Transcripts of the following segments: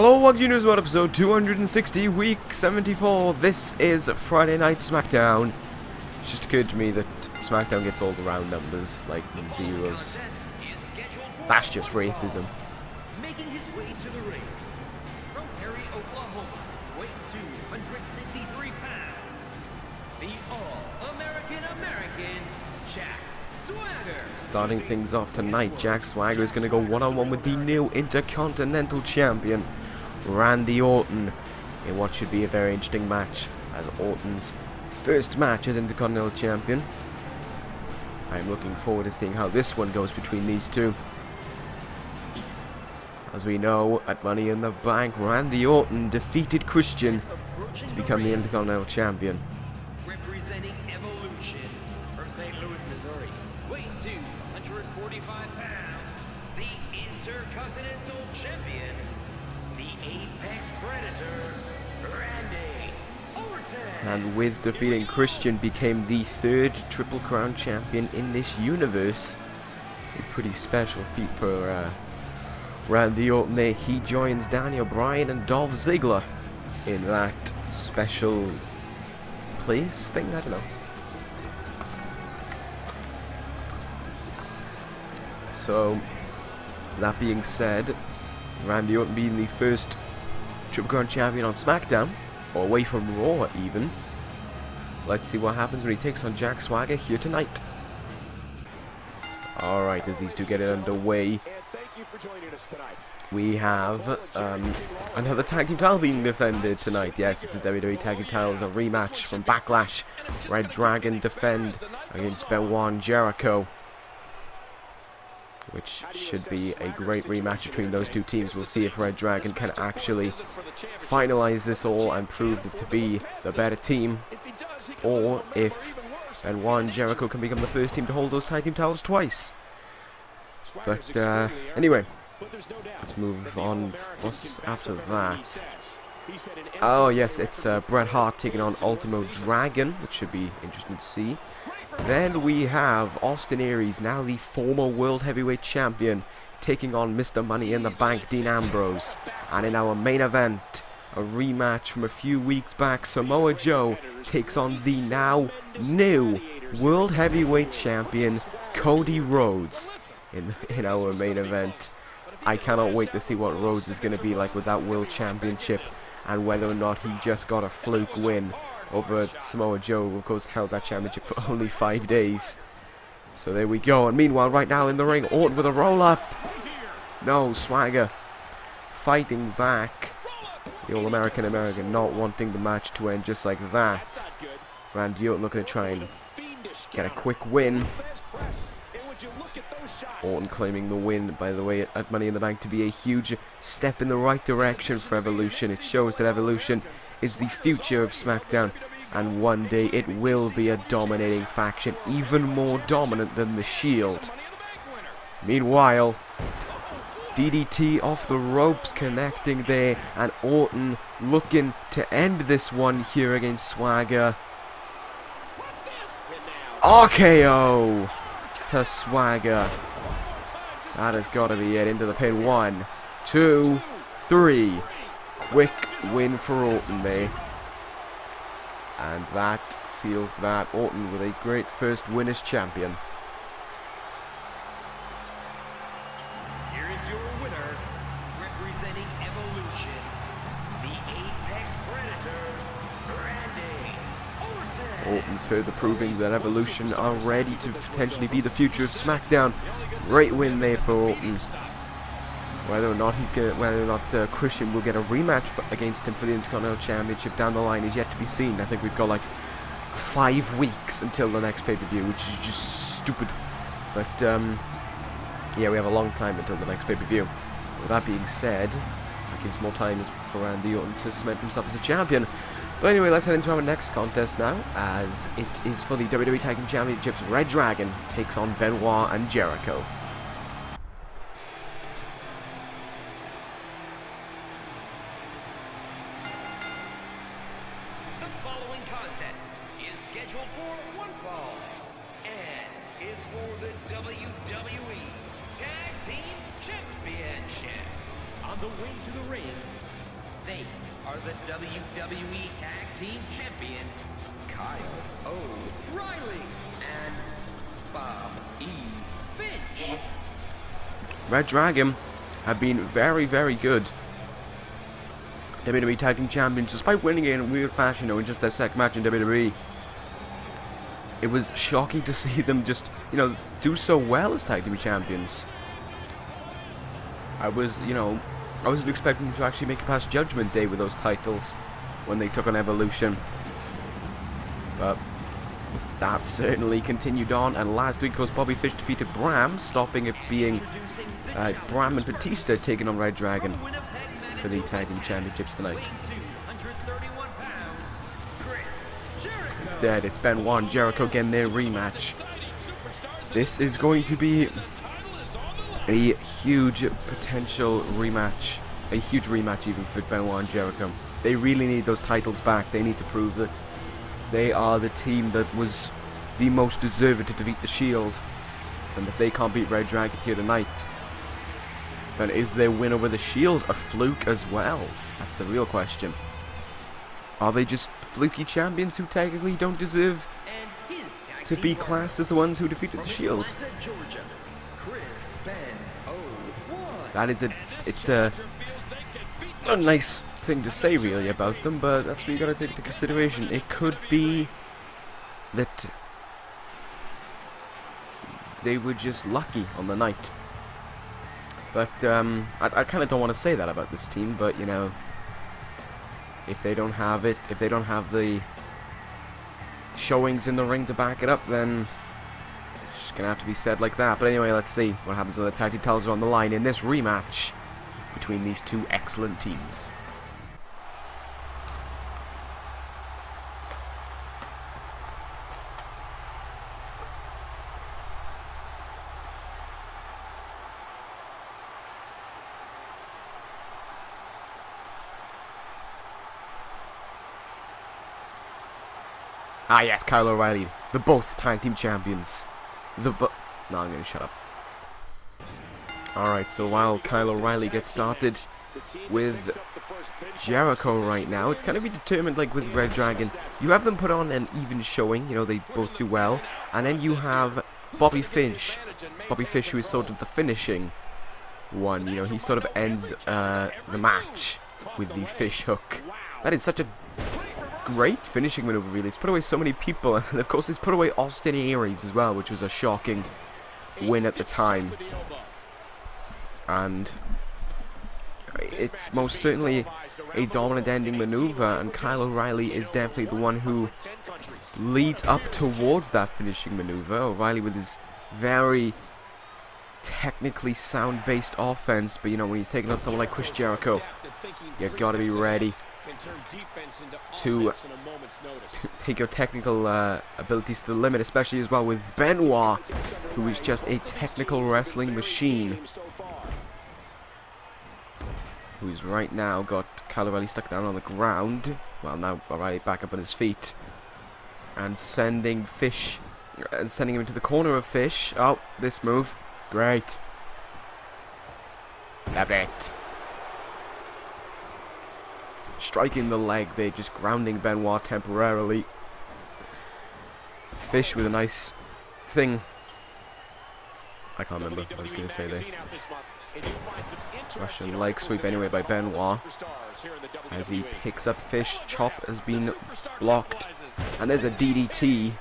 Hello, welcome to News About episode 260, week 74. This is Friday Night Smackdown. It just occurred to me that Smackdown gets all the round numbers, like zeros. That's just racism. Making his way to the ring from Perry, Oklahoma, weighing 263 pounds, the All-American Jack Swagger. Starting things off tonight, Jack Swagger is going to go one-on-one with the new Intercontinental Champion, Randy Orton, in what should be a very interesting match, as Orton's first match as Intercontinental Champion. I'm looking forward to seeing how this one goes between these two. As we know, at Money in the Bank, Randy Orton defeated Christian to become the Intercontinental Champion. Representing Evolution from St. Louis, Missouri, weighing 245 pounds, the Intercontinental Champion, the Apex Predator, Randy Orton. And with defeating Christian, became the third Triple Crown Champion in this universe. A pretty special feat for Randy Orton there. He joins Daniel Bryan and Dolph Ziggler in that special place thing, I don't know. So, that being said, Randy Orton being the first Triple Crown Champion on Smackdown, or away from Raw even. Let's see what happens when he takes on Jack Swagger here tonight. Alright, as these two get it underway, we have another tag team title being defended tonight. Yes, it's the WWE Tag Team titles, a rematch from Backlash. reDRagon defend against Benoit Jericho, which should be a great rematch between those two teams. We'll see if reDRagon can actually finalize this all and prove it to be the better team, or if Benoit and Jericho can become the first team to hold those tag team titles twice. But anyway, let's move on. What's after that? Oh yes, it's Bret Hart taking on Ultimo Dragon, which should be interesting to see. Then we have Austin Aries, now the former World Heavyweight Champion, taking on Mr. Money in the Bank, Dean Ambrose. And in our main event, a rematch from a few weeks back, Samoa Joe takes on the now new World Heavyweight Champion, Cody Rhodes, in our main event. I cannot wait to see what Rhodes is going to be like with that World Championship, and whether or not he just got a fluke win over Samoa Joe, who of course held that championship for only 5 days. So there we go. And meanwhile, right now in the ring, Orton with a roll-up. No, Swagger fighting back. The All-American not wanting the match to end just like that. Randy Orton looking to try and get a quick win. Orton claiming the win, by the way, at Money in the Bank, to be a huge step in the right direction for Evolution. It shows that Evolution is the future of Smackdown, and one day it will be a dominating faction, even more dominant than the Shield. Meanwhile, DDT off the ropes connecting there, and Orton looking to end this one here against Swagger. RKO to Swagger. That has got to be it. Into the pin. 1, 2, 3. Quick win for Orton there. And that seals that. Orton with a great first win as champion. Here is your winner, representing Evolution, the Apex Predator, Randy Orton. Orton further proving that Evolution are ready to potentially be the future of Smackdown. Great win there for Orton. Whether or not Christian will get a rematch against him for the Intercontinental Championship down the line is yet to be seen. I think we've got like 5 weeks until the next pay-per-view, which is just stupid. But yeah, we have a long time until the next pay-per-view. With that being said, that gives more time for Randy Orton to cement himself as a champion. But anyway, let's head into our next contest now, as it is for the WWE Tag Team Championships. reDRagon takes on Benoit and Jericho. The following contest is scheduled for one fall and is for the WWE Tag Team Championship. On the way to the ring, they are the WWE Tag Team Champions, Kyle O'Reilly and Bobby Fish. reDRagon have been very, very good. WWE Tag Team Champions, despite winning it in a weird fashion, in just their second match in WWE. It was shocking to see them just, do so well as Tag Team Champions. I wasn't expecting them to actually make it past Judgment Day with those titles when they took on Evolution. But that certainly continued on, and last week, of course, Bobby Fish defeated Bram, stopping it being Bram and Batista taking on reDRagon for the Tag Team Championships tonight. Instead, it's Benoit and Jericho getting their rematch. This is going to be a huge potential rematch. A huge rematch even for Benoit and Jericho. They really need those titles back. They need to prove that they are the team that was the most deserving to defeat the Shield. And if they can't beat reDRagon here tonight, then is their win over the Shield a fluke as well? That's the real question. Are they just fluky champions who technically don't deserve to be classed as the ones who defeated the Shield? It's a nice thing to say really about them, but that's what you gotta take into consideration. It could be that they were just lucky on the night. But I kind of don't want to say that about this team, but if they don't have it, if they don't have the showings in the ring to back it up, then it's just gonna have to be said like that. But anyway, let's see what happens when the tag team titles are on the line in this rematch between these two excellent teams. Ah yes, Kyle O'Reilly, the both tag team champions. No, I'm gonna shut up. Alright, so while Kyle O'Reilly gets started with Jericho right now, it's kind of be determined like with reDRagon. You have them put on an even showing, they both do well. And then you have Bobby Fish, who is sort of the finishing one, he sort of ends the match with the fish hook. That is such a great finishing maneuver, really. It's put away so many people, and of course it's put away Austin Aries as well, which was a shocking win at the time. And it's most certainly a dominant ending maneuver, and Kyle O'Reilly is definitely the one who leads up towards that finishing maneuver. O'Reilly with his very technically sound-based offense, but when you're taking on someone like Chris Jericho, you gotta be ready to take your technical abilities to the limit, especially as well with Benoit, who is just a technical wrestling machine, who's right now got Kyle O'Reilly stuck down on the ground. Well, now O'Reilly back up on his feet and sending him into the corner of Fish. Oh, this move, great, love it. Striking the leg there, just grounding Benoit temporarily. Fish with a nice thing. I can't remember what I was going to say there. Russian leg sweep anyway by Benoit. As he picks up Fish, chop has been blocked. And there's a DDT.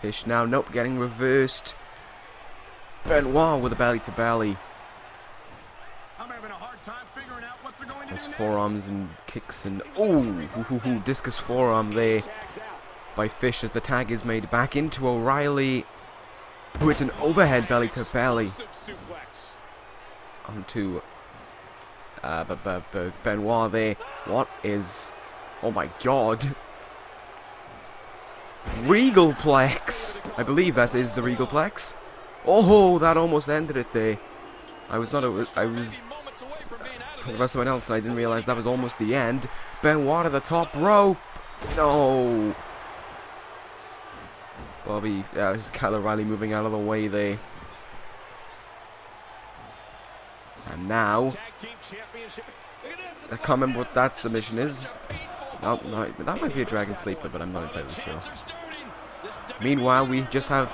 Fish now, nope, getting reversed. Benoit with a belly to belly. There's forearms and kicks and discus forearm there by Fish as the tag is made back into O'Reilly, who hits an overhead belly to belly onto Benoit there. What is, oh my god, Regalplex? I believe that is the Regalplex. Oh, that almost ended it there. I was talking about someone else and I didn't realize that was almost the end. Benoit to the top rope. No. Kyle O'Reilly moving out of the way there. And now, I can't remember what that submission is. Oh, no, that might be a Dragon Sleeper, but I'm not entirely sure. Meanwhile, we just have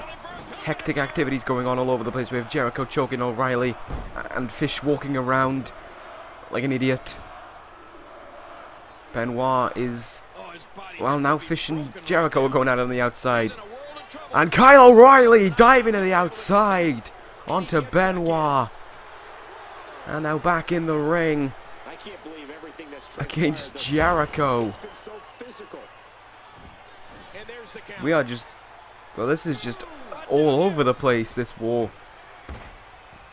hectic activities going on all over the place. We have Jericho choking O'Reilly and Fish walking around like an idiot. Benoit is... Well, now Fish and Jericho are going out on the outside. And Kyle O'Reilly diving to the outside onto Benoit. And now back in the ring against Jericho. We are just... Well, this is just all over the place, this war.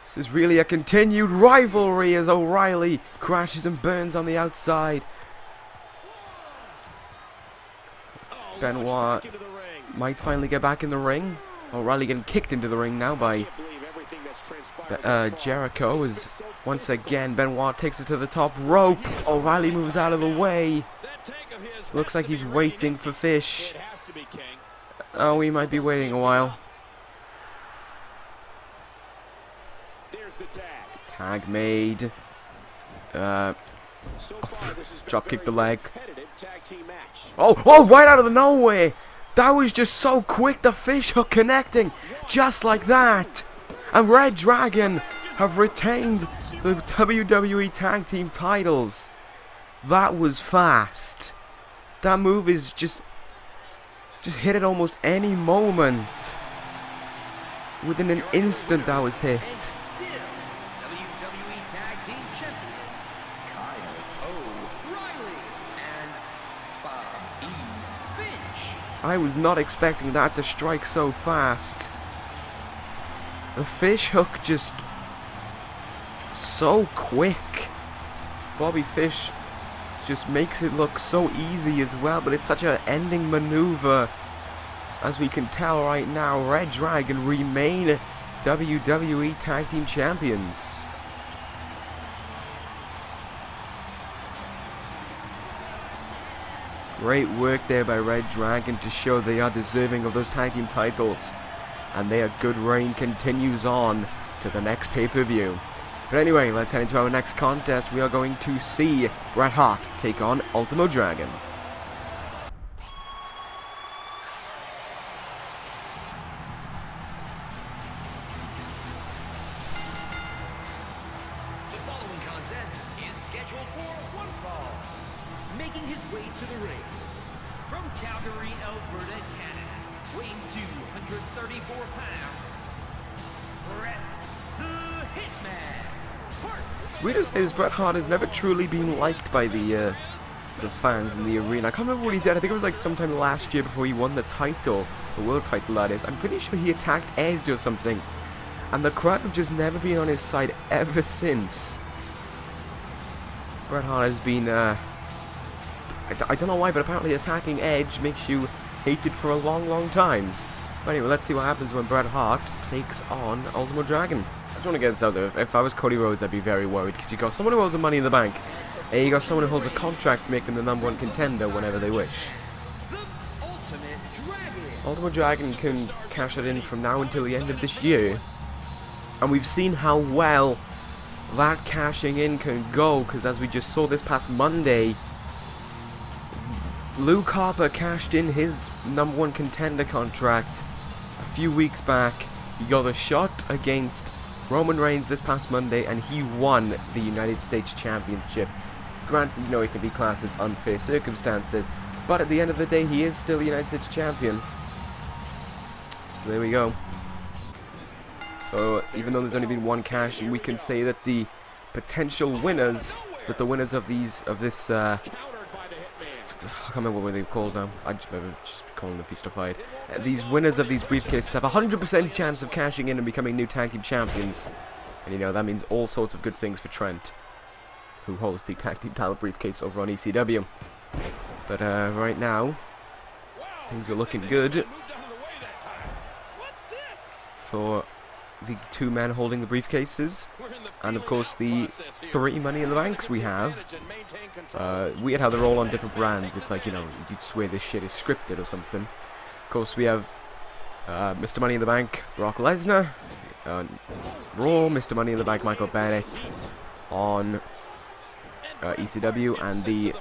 This is really a continued rivalry as O'Reilly crashes and burns on the outside. Benoit might finally get back in the ring. O'Reilly getting kicked into the ring now by Jericho. Is once again Benoit takes it to the top rope. O'Reilly moves out of the way. Looks like he's waiting for Fish. Oh, we might be waiting a while. Tag made. Drop kick the leg. Oh, right out of the nowhere. That was just so quick. The fish hook connecting just like that. And reDRagon have retained the WWE Tag Team titles. That was fast. That move is just hit at almost any moment. Within an instant that was hit. I was not expecting that to strike so fast. The fish hook just so quick. Bobby Fish just makes it look so easy as well, but it's such an ending maneuver. As we can tell right now, reDRagon remain WWE Tag Team Champions. Great work there by reDRagon to show they are deserving of those tag team titles. And their good reign continues on to the next pay-per-view. But anyway, let's head into our next contest. We are going to see Bret Hart take on Ultimo Dragon. The following contest is scheduled for one fall. Making his way to the ring from Calgary, Alberta, Canada, weighing 234 pounds, Bret the Hitman Hart. It's weird to say this, Bret Hart has never truly been liked by the fans in the arena. I can't remember what he did. I think it was like sometime last year before he won the title, the world title that is. I'm pretty sure he attacked Edge or something, and the crowd have just never been on his side ever since. Bret Hart has been I don't know why, but apparently attacking Edge makes you hated for a long time. But anyway, let's see what happens when Bret Hart takes on Ultimo Dragon. I just want to get this out there. If I was Cody Rhodes, I'd be very worried, because you got someone who holds a Money in the Bank, and you got someone who holds a contract to make them the #1 contender whenever they wish. Ultimo Dragon can cash it in from now until the end of this year, and we've seen how well that cashing in can go, because as we just saw this past Monday, Luke Harper cashed in his #1 contender contract a few weeks back. He got a shot against Roman Reigns this past Monday, and he won the United States Championship. Granted, you know, it can be classed as unfair circumstances, but at the end of the day, he is still the United States Champion. So there we go. So even though there's only been one cash, we can say that the potential winners, that the winners of this I can't remember what they're called now. I just remember just calling them Feast or Fight. These winners of these briefcases have a 100% chance of cashing in and becoming new tag team champions. And you know, that means all sorts of good things for Trent, who holds the tag team title briefcase over on ECW. But right now, things are looking good for the two men holding the briefcases, and of course the 3 Money in the Banks we have. Weird how they're all on different brands. It's like, you know, you'd swear this shit is scripted or something. Of course we have Mr. Money in the Bank, Brock Lesnar. Raw, Mr. Money in the Bank, Michael Bennett. on ECW, and the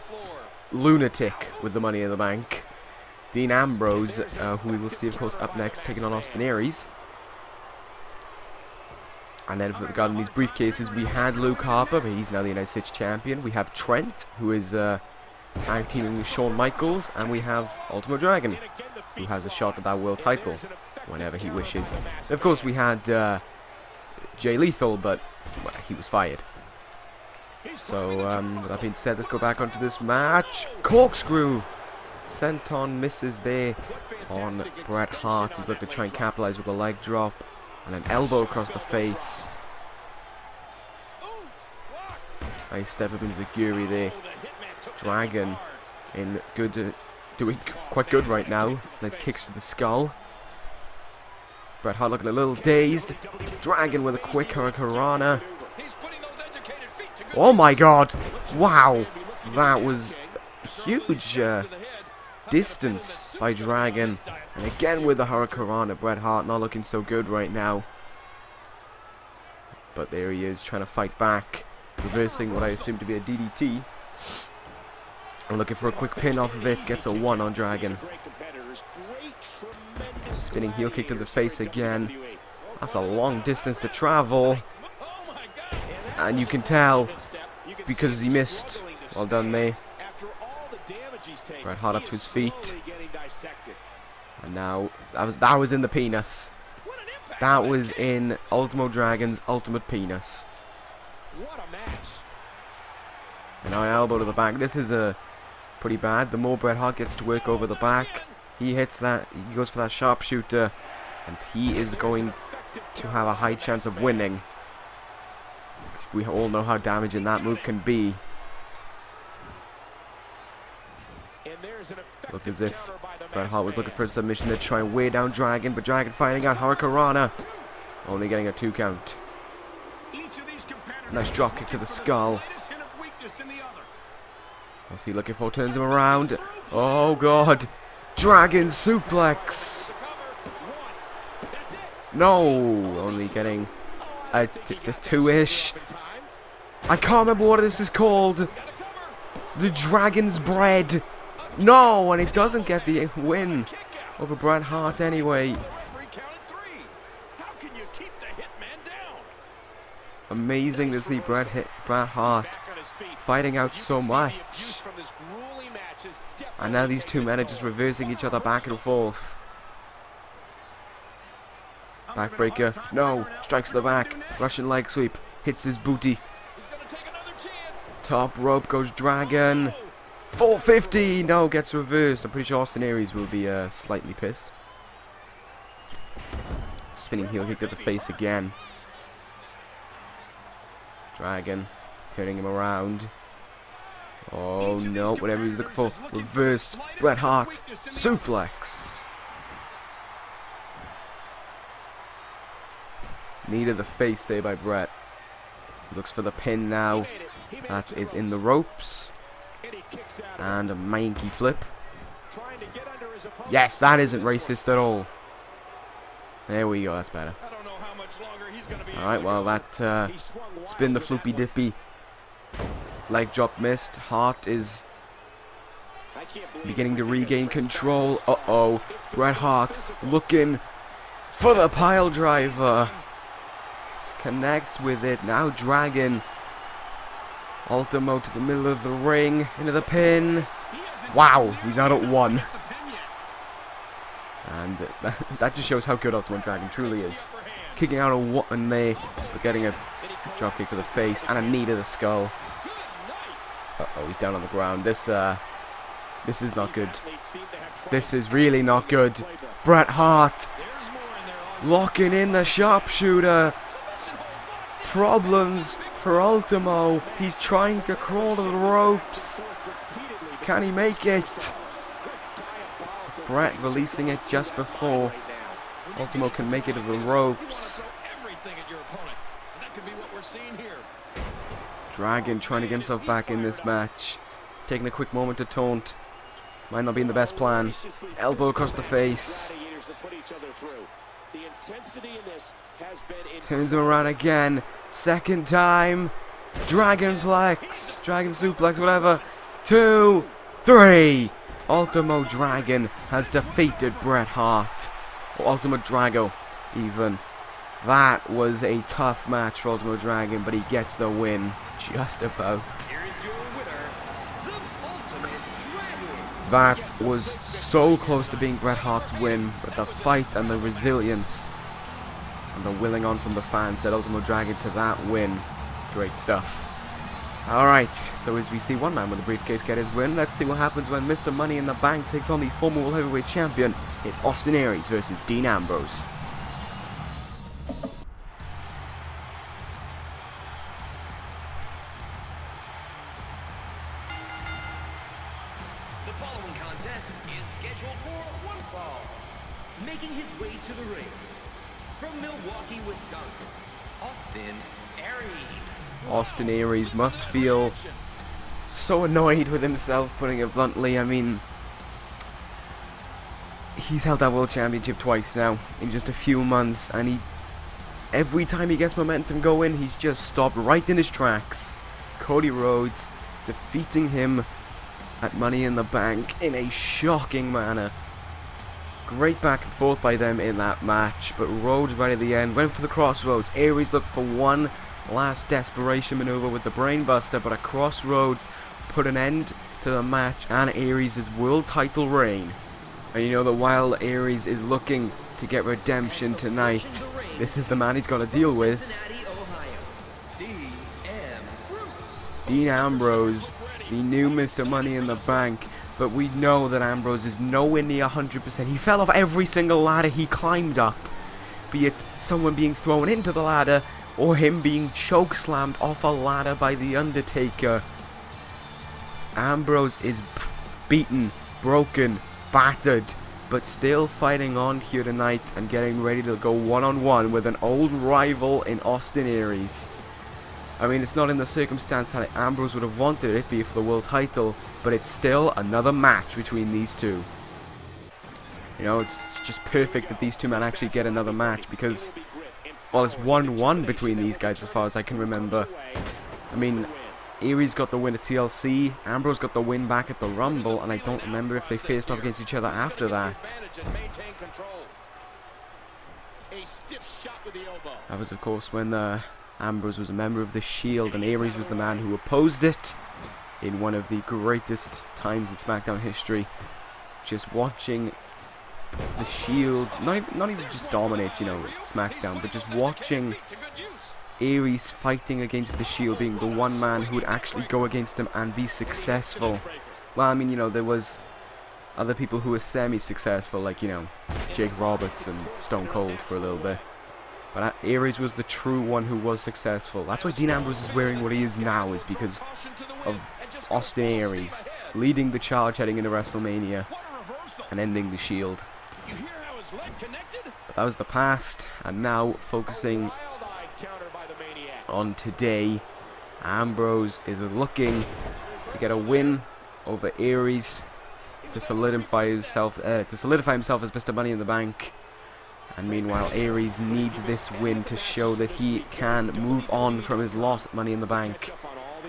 lunatic with the Money in the Bank, Dean Ambrose, who we will see, of course, up next, taking on Austin Aries. And then regarding these briefcases, we had Luke Harper, but he's now the United States Champion. We have Trent, who is tag teaming with Shawn Michaels, and we have Ultimo Dragon, who has a shot at that world title whenever he wishes. And of course, we had Jay Lethal, but well, he was fired. So, with that being said, let's go back onto this match. Corkscrew! Senton misses there on Bret Hart, who's looking to try and capitalize with a leg drop. And an elbow across the face. Nice step up into Zaguri there. Dragon in good, doing quite good right now. Nice kicks to the skull. Bret Hart looking a little dazed. Dragon with a quick hurricanrana. Oh my god! Wow! That was huge distance by Dragon. And again with the hurricanrana. Bret Hart not looking so good right now. But there he is, trying to fight back. Reversing what I assume to be a DDT. And looking for a quick pin off of it. Gets a 1 on Dragon. Spinning heel kick to the face again. That's a long distance to travel. And you can tell because he missed. Well done there. Bret Hart up to his feet. And now that was in the penis. That was in Ultimo Dragon's ultimate penis. And now an elbow to the back. This is pretty bad. The more Bret Hart gets to work over the back, he hits that. He goes for that sharpshooter, and he is going to have a high chance of winning. We all know how damaging that move can be. Looks as if Bret Hart was looking for a submission to try and weigh down Dragon, but Dragon finding out hurricanrana, only getting a 2 count. Nice drop kick to the skull. What's he looking for? Turns him around. Oh god! Dragon suplex! No! Only getting a 2-ish. I can't remember what this is called. The Dragon's Bread. No, and it doesn't get the win over Bret Hart anyway. Amazing to see Bret Hart fighting out so much. And now these two men are just reversing each other back and forth. Backbreaker. No. Strikes the back. Russian leg sweep. Hits his booty. Top rope goes Dragon. 450! No, gets reversed. I'm pretty sure Austin Aries will be slightly pissed. Spinning heel kick to the face again. Dragon turning him around. Oh no, whatever he's looking for. Reversed. Bret Hart. Suplex. Knee to the face there by Bret. Looks for the pin now. That is in the ropes. And a manky flip. Yes, that isn't racist at all. There we go, that's better. Alright, well that spin the floopy dippy. Leg drop missed. Hart is beginning to regain control. Uh-oh. Bret Hart looking for the pile driver. Connects with it. Now Dragon. Ultimo to the middle of the ring. Into the pin. Wow, he's out at 1. And that just shows how good Ultimo Dragon truly is. Kicking out a 1 there, but getting a drop kick to the face and a knee to the skull. Uh-oh, he's down on the ground. This is not good. This is really not good. Bret Hart locking in the sharpshooter. Problems for Ultimo. He's trying to crawl to the ropes. Can he make it? Bret releasing it just before Ultimo can make it to the ropes. Dragon trying to get himself back in this match. Taking a quick moment to taunt. Might not be in the best plan. Elbow across the face. Turns him around again. Second time. Dragonplex, Dragon Suplex, whatever. 2, 3. Ultimo Dragon has defeated Bret Hart. Or Ultimo Drago, even. That was a tough match for Ultimo Dragon, but he gets the win. Just about. That was so close to being Bret Hart's win, but the fight and the resilience and the willing on from the fans led Ultimo Dragon to that win. Great stuff. Alright, so as we see one man with a briefcase get his win, let's see what happens when Mr. Money in the Bank takes on the former World Heavyweight Champion. It's Austin Aries versus Dean Ambrose. The following contest is scheduled for one fall. Making his way to the ring, from Milwaukee, Wisconsin, Austin Aries. Austin Aries must feel so annoyed with himself, putting it bluntly. I mean, he's held that World Championship twice now in just a few months, and every time he gets momentum going, he's just stopped right in his tracks. Cody Rhodes defeating him at Money in the Bank in a shocking manner. Great back and forth by them in that match, but Rhodes right at the end went for the crossroads. Aries looked for one last desperation maneuver with the brainbuster, but a crossroads put an end to the match and Aries' world title reign. And you know that while Aries is looking to get redemption tonight, this is the man he's got to deal with. Dean Ambrose, the new Mr. Money in the Bank. But we know that Ambrose is nowhere near 100%. He fell off every single ladder he climbed up. Be it someone being thrown into the ladder, or him being chokeslammed off a ladder by The Undertaker. Ambrose is beaten, broken, battered, but still fighting on here tonight and getting ready to go one-on-one with an old rival in Austin Aries. I mean, it's not in the circumstance that Ambrose would have wanted it be for the world title, but it's still another match between these two. You know, it's just perfect that these two men actually get another match, because, well, it's 1-1 between these guys as far as I can remember. I mean, Aries got the win at TLC, Ambrose got the win back at the Rumble, and I don't remember if they faced off against each other after that. That was, of course, when Ambrose was a member of the Shield, and Aries was the man who opposed it in one of the greatest times in Smackdown history. Just watching the Shield, not even just dominate, you know, Smackdown, but just watching Aries fighting against the Shield, being the one man who would actually go against him and be successful. Well, I mean, you know, there was other people who were semi-successful, like, you know, Jake Roberts and Stone Cold for a little bit. But Aries was the true one who was successful. That's why Dean Ambrose is wearing what he is now, is because of Austin Aries leading the charge heading into WrestleMania and ending the Shield. But that was the past, and now focusing on today, Ambrose is looking to get a win over Aries to solidify himself as Mr. Money in the Bank. And meanwhile, Aries needs this win to show that he can move on from his loss at Money in the Bank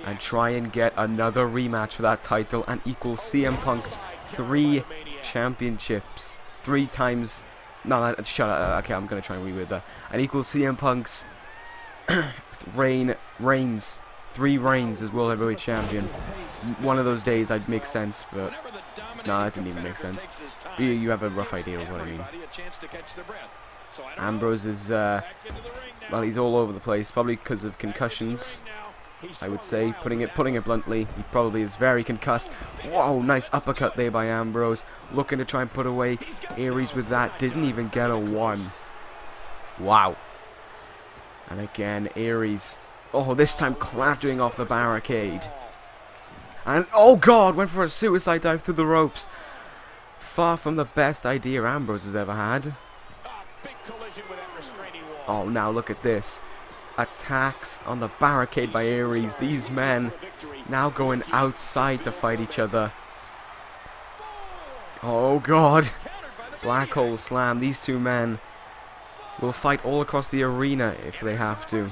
and try and get another rematch for that title and equal CM Punk's 3 championships. 3 times... No, shut up. Okay, I'm going to try and reword that. And equal CM Punk's reigns. 3 reigns as World Heavyweight Champion. One of those days I'd make sense, but... No, that didn't even make sense. But you have a rough idea of what I mean. Ambrose is, well, he's all over the place, probably because of concussions, I would say. Putting it bluntly, he probably is very concussed. Whoa, nice uppercut there by Ambrose. Looking to try and put away Aries with that. Didn't even get a 1. Wow. And again, Aries, oh, this time clattering off the barricade. And, oh god, went for a suicide dive through the ropes. Far from the best idea Ambrose has ever had. Oh, now look at this. Attacks on the barricade by Aries. These men now going outside to fight each other. Oh god. Black hole slam. These two men will fight all across the arena if they have to.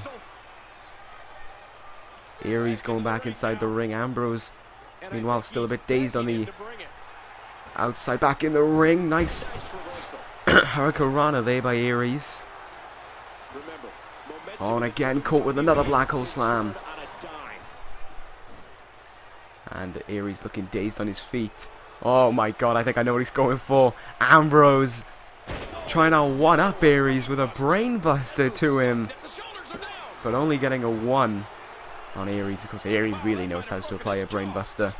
Aries going back inside the ring. Ambrose, meanwhile, still a bit dazed on the outside. Back in the ring. Nice Hurricanrana there by Aries. On again, caught with another black hole slam. And Aries looking dazed on his feet. Oh my god, I think I know what he's going for. Ambrose trying to one-up Aries with a brainbuster to him. But only getting a 1 on Aries. Of course, Aries really knows how to apply a brainbuster.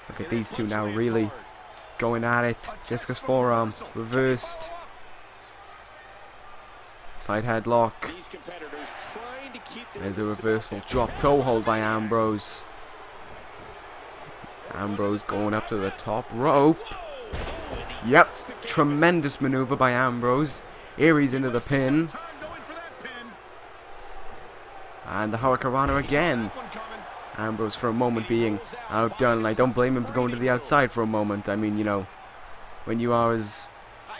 Look at these two now really going at it. Discus forearm. Reversed. Side headlock. There's a reversal. Drop toe hold by Ambrose. Ambrose going up to the top rope. Yep. Tremendous maneuver by Ambrose. Aries into the pin. And the Hurricanrana again. Ambrose for a moment being outdone. And I don't blame him for going to the outside for a moment. I mean, you know, when you are as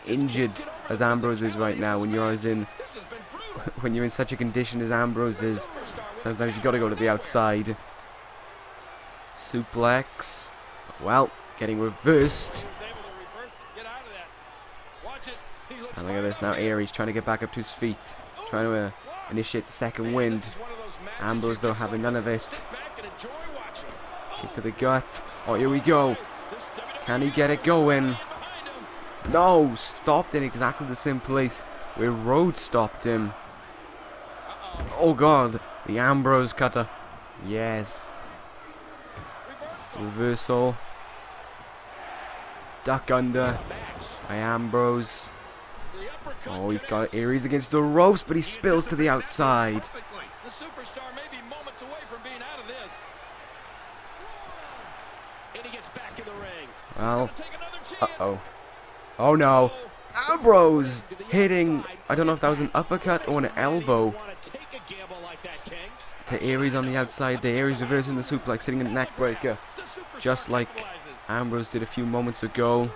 injured as Ambrose is right now, when you're in such a condition as Ambrose is, sometimes you got to go to the outside. Suplex. Well, getting reversed. And look at this now. Aries trying to get back up to his feet, trying to initiate the second wind. Ambrose though having none of it. Kick to the gut. Oh, here we go. Can he get it going? No, stopped in exactly the same place where Rhodes stopped him. Oh god, the Ambrose cutter. Yes. Reversal. Duck under by Ambrose. Oh, he's got Aries against the ropes, but he spills to the outside. The superstar may be moments away from being out of this. And he gets back in the ring. Well, uh-oh. Oh no. Ambrose hitting, I don't know if that was an uppercut or an elbow to Aries on the outside there. Aries reversing the suplex, hitting a neck breaker, just like Ambrose did a few moments ago.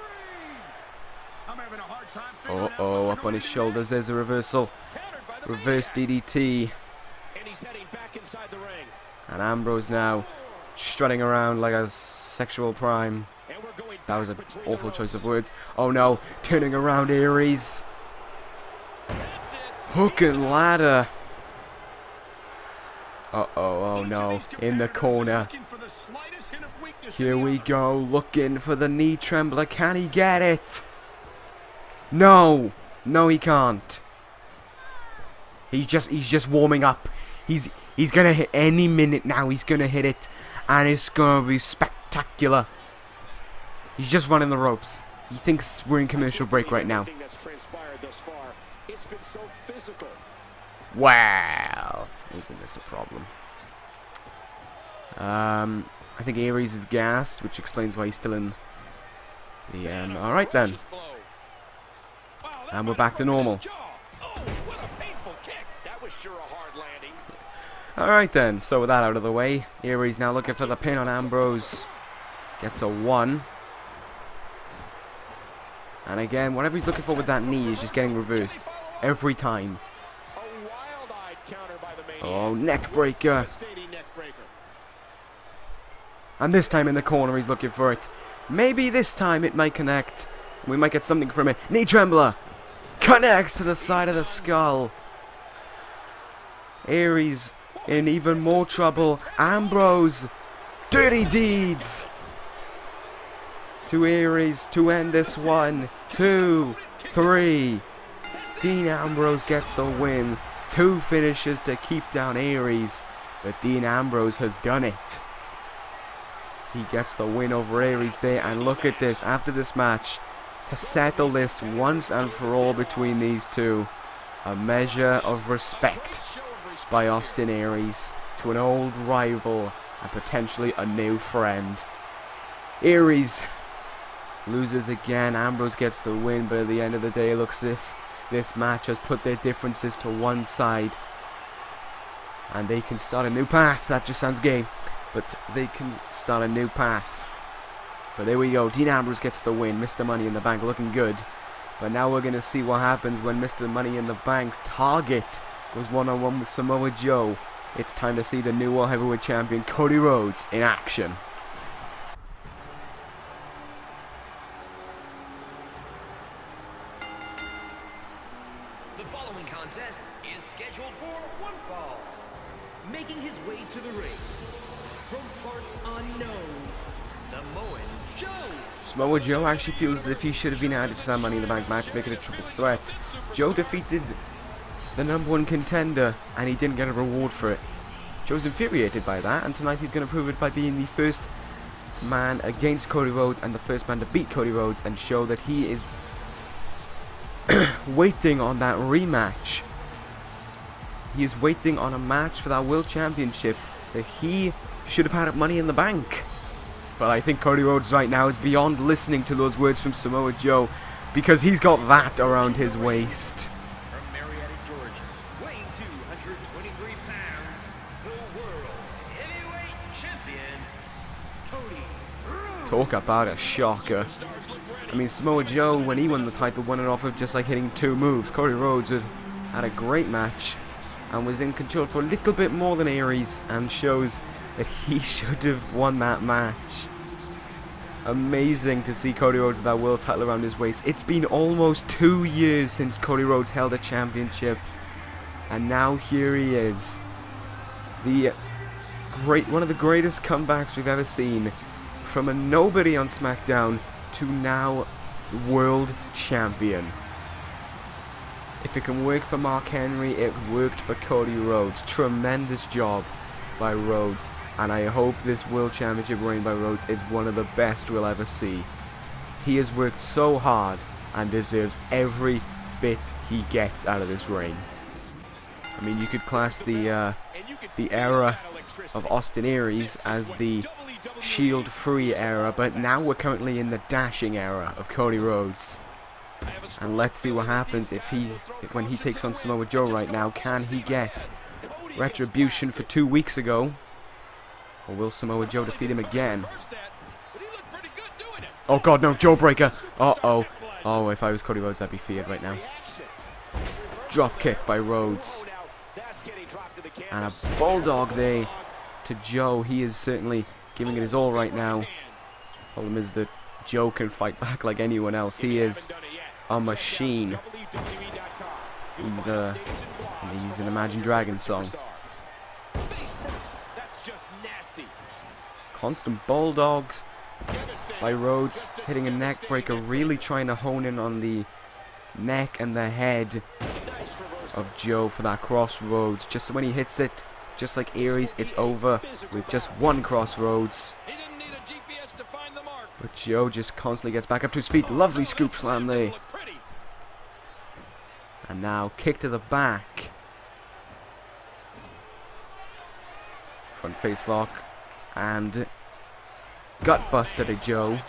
Uh-oh, up on his shoulders, there's a reversal. Reverse DDT. And Ambrose now strutting around like a sexual prime. That was an awful choice of words. Oh no, turning around Aries. Hook and ladder. Uh-oh, oh no, in the corner. Here we go, looking for the knee trembler. Can he get it? No, no he can't. He's just warming up. He's gonna hit any minute now. He's gonna hit it, and it's gonna be spectacular. He's just running the ropes. He thinks we're in commercial break right now. Wow, isn't this a problem? I think Aries is gassed, which explains why he's still in the all right then. And we're back to normal. Alright then, so with that out of the way, Aries now looking for the pin on Ambrose. Gets a 1. And again, whatever he's looking for with that knee is just getting reversed. Every time. Oh, neck breaker. And this time in the corner he's looking for it. Maybe this time it might connect. We might get something from it. Knee trembler. Connects to the side of the skull. Aries in even more trouble. Ambrose. Dirty deeds. To Aries to end this 1, 2, 3. Dean Ambrose gets the win. 2 finishes to keep down Aries. But Dean Ambrose has done it. He gets the win over Aries there. And look at this. After this match, to settle this once and for all between these two. A measure of respect by Austin Aries to an old rival and potentially a new friend. Aries loses again. Ambrose gets the win, but at the end of the day it looks as if this match has put their differences to one side and they can start a new path. That just sounds gay, but they can start a new path. But there we go. Dean Ambrose gets the win. Mr. Money in the Bank looking good. But now we're going to see what happens when Mr. Money in the Bank's target goes one-on-one with Samoa Joe. It's time to see the new World Heavyweight Champion Cody Rhodes in action. The following contest is scheduled for one fall. Making his way to the ring, from parts unknown, Samoan Joe. Samoa Joe actually feels as if he should have been added to that Money in the Bank match, making it a triple threat. Joe defeated the #1 contender, and he didn't get a reward for it. Joe's infuriated by that, and tonight he's going to prove it by being the first man against Cody Rhodes and the first man to beat Cody Rhodes, and show that he is waiting on that rematch. He is waiting on a match for that World Championship that he should have had at Money in the Bank. But I think Cody Rhodes right now is beyond listening to those words from Samoa Joe, because he's got that around his waist. Talk about a shocker. I mean, Samoa Joe, when he won the title, won it off of just like hitting 2 moves. Cody Rhodes had a great match and was in control for a little bit more than Aries, and shows that he should have won that match. Amazing to see Cody Rhodes with that world title around his waist. It's been almost 2 years since Cody Rhodes held a championship, and now here he is. One of the greatest comebacks we've ever seen. From a nobody on Smackdown to now world champion. If it can work for Mark Henry, it worked for Cody Rhodes. Tremendous job by Rhodes, and I hope this world championship reign by Rhodes is one of the best we'll ever see. He has worked so hard and deserves every bit he gets out of this reign. I mean, you could class the era of Austin Aries as the Shield-free era, but now we're currently in the dashing era of Cody Rhodes. And let's see what happens when he takes on Samoa Joe right now. Can he get retribution for 2 weeks ago? Or will Samoa Joe defeat him again? Oh god, no, Jawbreaker! Uh-oh. Oh, if I was Cody Rhodes, I'd be feared right now. Drop kick by Rhodes. And a bulldog there to Joe. He is certainly giving it his all right now. Problem is that Joe can fight back like anyone else. He is a machine. He's an Imagine Dragons song. Constant bulldogs by Rhodes, hitting a neck breaker, really trying to hone in on the neck and the head of Joe for that crossroads. Just so when he hits it, just like Aries, it's over with just one crossroads. But Joe just constantly gets back up to his feet. Lovely scoop slam there. And now kick to the back. Front face lock. And gutbuster to Joe.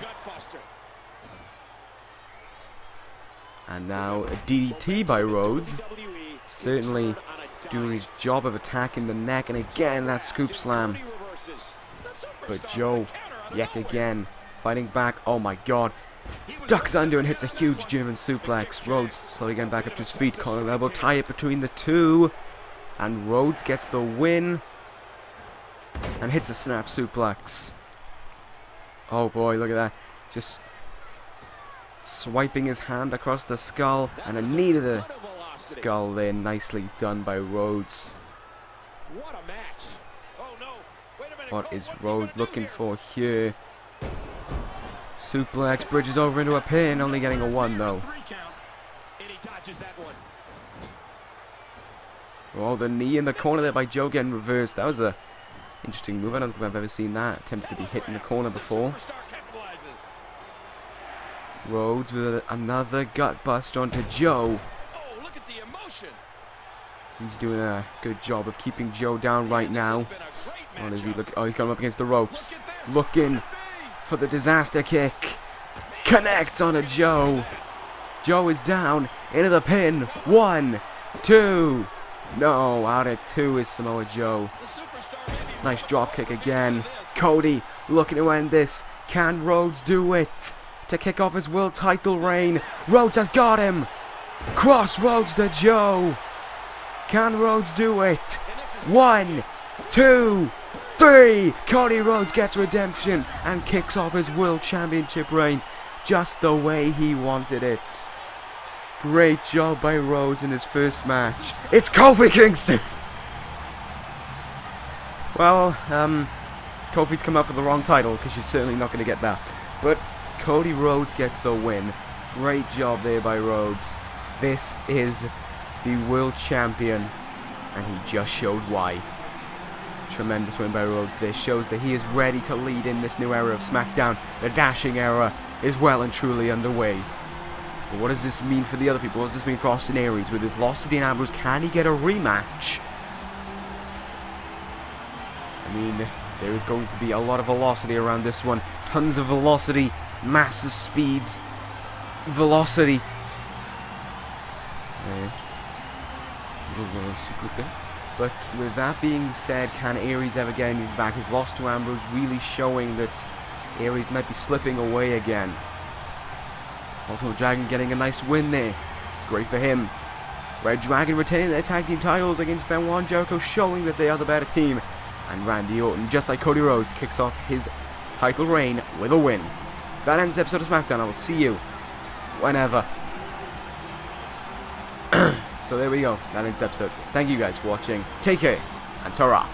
And now a DDT by Rhodes. Certainly doing his job of attacking the neck, and again that scoop slam. But Joe, yet again, fighting back. Oh my god. Ducks under and hits a huge German suplex. Rhodes slowly getting back up to his feet. Collar elbow tie it between the two. And Rhodes gets the win. And hits a snap suplex. Oh boy, look at that. Just swiping his hand across the skull. And a knee to the skull there, nicely done by Rhodes. What is Rhodes looking for here? Suplex, bridges over into a pin, only getting a 1 though. Oh, the knee in the corner there by Joe getting reversed. That was a interesting move. I don't think I've ever seen that. Attempted to be hit in the corner before. Rhodes with another gut bust onto Joe. He's doing a good job of keeping Joe down right now. What is he look? Oh, he's going up against the ropes. Looking for the disaster kick. Connects onto Joe. Joe is down into the pin. 1, 2. No, out at 2 is Samoa Joe. Nice drop kick again. Cody looking to end this. Can Rhodes do it to kick off his world title reign? Rhodes has got him. Crossroads to Joe. Can Rhodes do it? 1, 2, 3. Cody Rhodes gets redemption and kicks off his World Championship reign just the way he wanted it. Great job by Rhodes in his first match. It's Kofi Kingston! Well, Kofi's come out for the wrong title, because she's certainly not going to get that. But Cody Rhodes gets the win. Great job there by Rhodes. This is the world champion, and he just showed why. Tremendous win by Rhodes. This shows that he is ready to lead in this new era of SmackDown. The dashing era is well and truly underway. But what does this mean for the other people? What does this mean for Austin Aries with his loss to Dean Ambrose? Can he get a rematch? I mean, there is going to be a lot of velocity around this one. Tons of velocity, massive speeds, velocity. Little secret there. But with that being said, can Aries ever get anything back? His loss to Ambrose really showing that Aries might be slipping away again. Ultimo Dragon getting a nice win there. Great for him. reDRagon retaining their tag team titles against Benoit Jericho, showing that they are the better team. And Randy Orton, just like Cody Rhodes, kicks off his title reign with a win. That ends the episode of Smackdown. I will see you whenever. So there we go. That ends the episode. Thank you guys for watching. Take care and ta-ra.